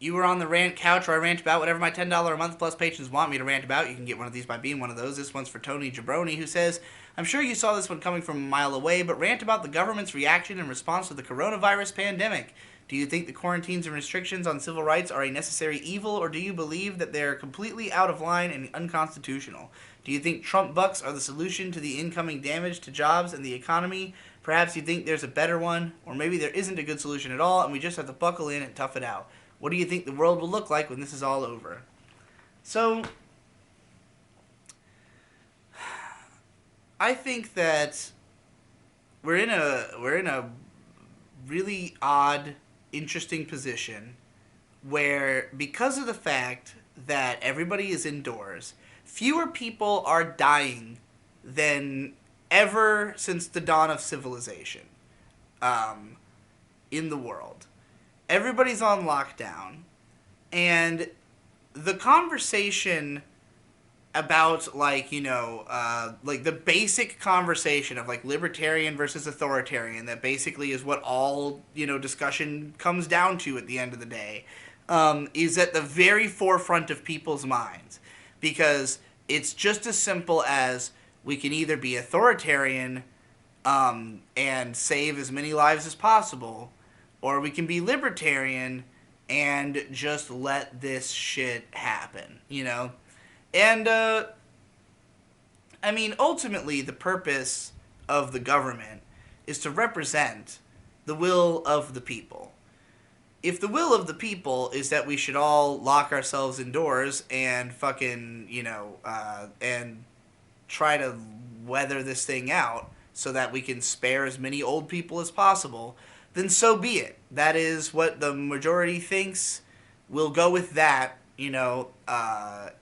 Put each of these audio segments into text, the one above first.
You were on the rant couch where I rant about whatever my $10 a month plus patrons want me to rant about. You can get one of these by being one of those. This one's for Tony Jabroni, who says, I'm sure you saw this one coming from a mile away, but rant about the government's reaction in response to the coronavirus pandemic. Do you think the quarantines and restrictions on civil rights are a necessary evil, or do you believe that they're completely out of line and unconstitutional? Do you think Trump bucks are the solution to the incoming damage to jobs and the economy? Perhaps you think there's a better one, or maybe there isn't a good solution at all, and we just have to buckle in and tough it out. What do you think the world will look like when this is all over? So, I think that we're in a really odd, interesting position where, because of the fact that everybody is indoors, fewer people are dying than ever since the dawn of civilization in the world. Everybody's on lockdown, and the conversation about, like, like the basic conversation of, like, libertarian versus authoritarian, that basically is what all, discussion comes down to at the end of the day, is at the very forefront of people's minds. Because it's just as simple as we can either be authoritarian and save as many lives as possible, or we can be libertarian and just let this shit happen, And, ultimately, the purpose of the government is to represent the will of the people. If the will of the people is that we should all lock ourselves indoors and fucking, and try to weather this thing out so that we can spare as many old people as possible, then so be it. That is what the majority thinks. We'll go with that.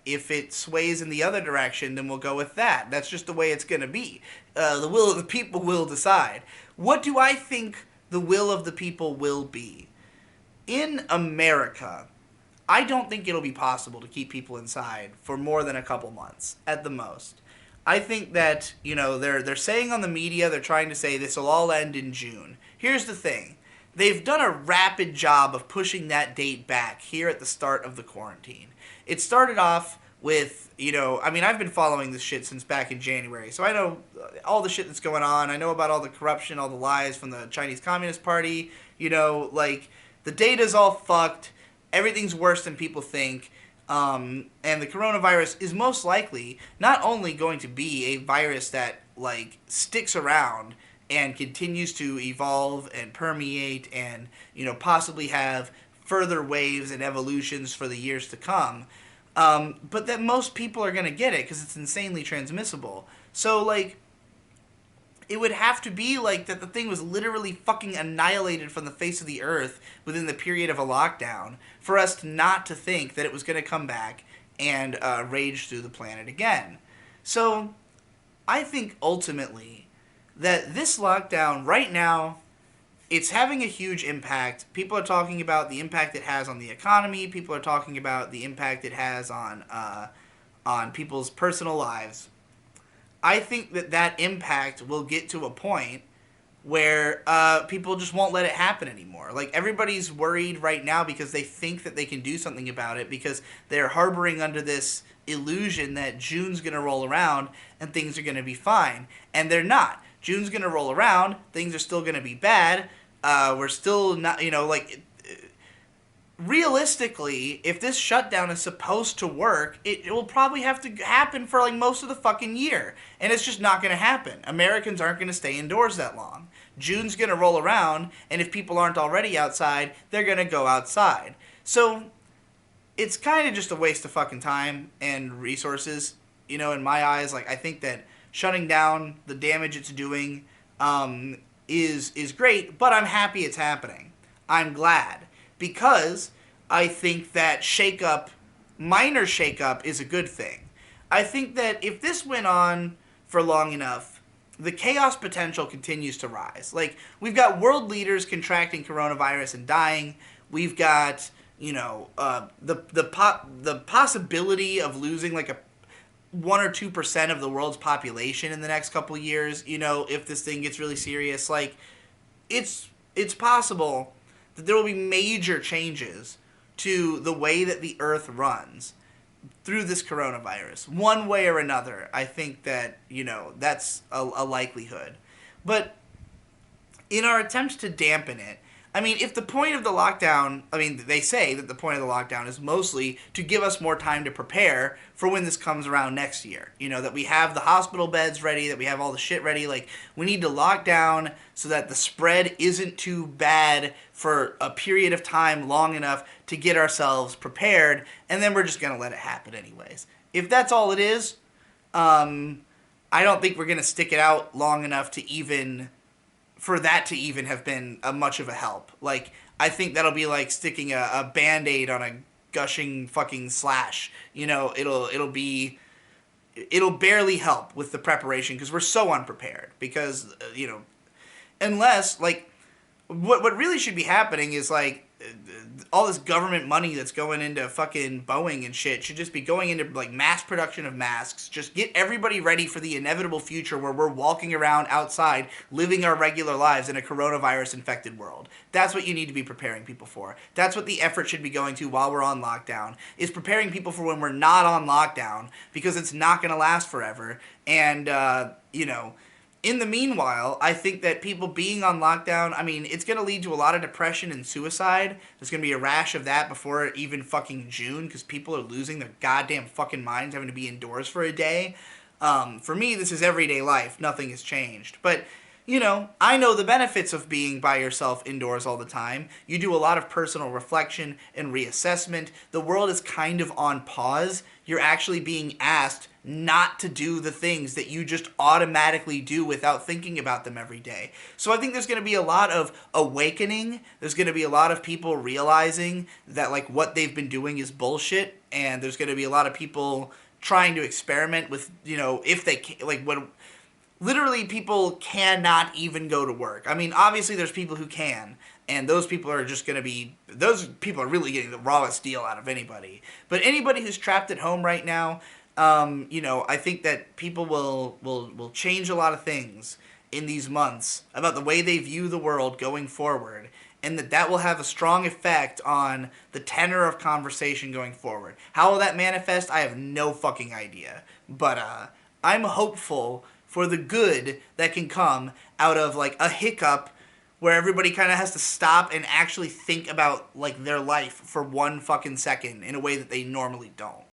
If it sways in the other direction, then we'll go with that. That's just the way it's going to be. The will of the people will decide. What do I think the will of the people will be? In America, I don't think it'll be possible to keep people inside for more than a couple months, at the most. I think that, they're saying on the media, they're trying to say this will all end in June. Here's the thing. They've done a rapid job of pushing that date back here at the start of the quarantine. It started off with, I've been following this shit since back in January, so I know all the shit that's going on. I know about all the corruption, all the lies from the Chinese Communist Party. The data's all fucked. Everything's worse than people think. And the coronavirus is most likely not only going to be a virus that, sticks around and continues to evolve and permeate and, possibly have further waves and evolutions for the years to come, but that most people are going to get it because it's insanely transmissible. So, it would have to be that the thing was literally fucking annihilated from the face of the earth within the period of a lockdown for us not to think that it was going to come back and rage through the planet again. So, I think ultimately that this lockdown right now, it's having a huge impact. People are talking about the impact it has on the economy. People are talking about the impact it has on people's personal lives. I think that impact will get to a point where people just won't let it happen anymore. Everybody's worried right now because they think that they can do something about it, because they're harboring under this illusion that June's going to roll around and things are going to be fine. And they're not. June's going to roll around, things are still going to be bad, we're still not, realistically, if this shutdown is supposed to work, it will probably have to happen for, most of the fucking year. And it's just not going to happen. Americans aren't going to stay indoors that long. June's going to roll around, and if people aren't already outside, they're going to go outside. So, it's kind of just a waste of fucking time and resources, in my eyes. I think that shutting down, the damage it's doing, is great, but I'm happy it's happening. I'm glad, because I think that minor shakeup is a good thing. I think that if this went on for long enough, the chaos potential continues to rise. We've got world leaders contracting coronavirus and dying. We've got, the possibility of losing a 1 or 2% of the world's population in the next couple of years, if this thing gets really serious. It's possible that there will be major changes to the way that the earth runs through this coronavirus, one way or another. I think that, that's a likelihood. But in our attempts to dampen it, I mean, if the point of the lockdown, I mean, they say that the point of the lockdown is mostly to give us more time to prepare for when this comes around next year. That we have the hospital beds ready, that we have all the shit ready. Like, we need to lock down so that the spread isn't too bad for a period of time long enough to get ourselves prepared, and then we're just going to let it happen anyways. If that's all it is, I don't think we're going to stick it out long enough to even for that to even have been much of a help. Like, I think that'll be like sticking a Band-Aid on a gushing fucking slash. It'll barely help with the preparation because we're so unprepared. Because, unless, like, what really should be happening is, like, all this government money that's going into fucking Boeing and shit should just be going into, like, mass production of masks. Just get everybody ready for the inevitable future where we're walking around outside living our regular lives in a coronavirus infected world. That's what you need to be preparing people for. That's what the effort should be going to while we're on lockdown, is preparing people for when we're not on lockdown, because it's not going to last forever. And, in the meanwhile, I think that people being on lockdown, I mean, it's going to lead to a lot of depression and suicide. There's going to be a rash of that before even fucking June, because people are losing their goddamn fucking minds having to be indoors for a day. For me, this is everyday life. Nothing has changed. But, I know the benefits of being by yourself indoors all the time. You do a lot of personal reflection and reassessment. The world is kind of on pause. You're actually being asked not to do the things that you just automatically do without thinking about them every day. So I think there's going to be a lot of awakening. There's going to be a lot of people realizing that, like, what they've been doing is bullshit. And there's going to be a lot of people trying to experiment with, if they can, like, when literally people cannot even go to work. I mean, obviously there's people who can, and those people are really getting the rawest deal out of anybody. But anybody who's trapped at home right now, I think that people will change a lot of things in these months about the way they view the world going forward, and that will have a strong effect on the tenor of conversation going forward. How will that manifest? I have no fucking idea. But I'm hopeful for the good that can come out of, like, a hiccup where everybody kind of has to stop and actually think about, like, their life for one fucking second in a way that they normally don't.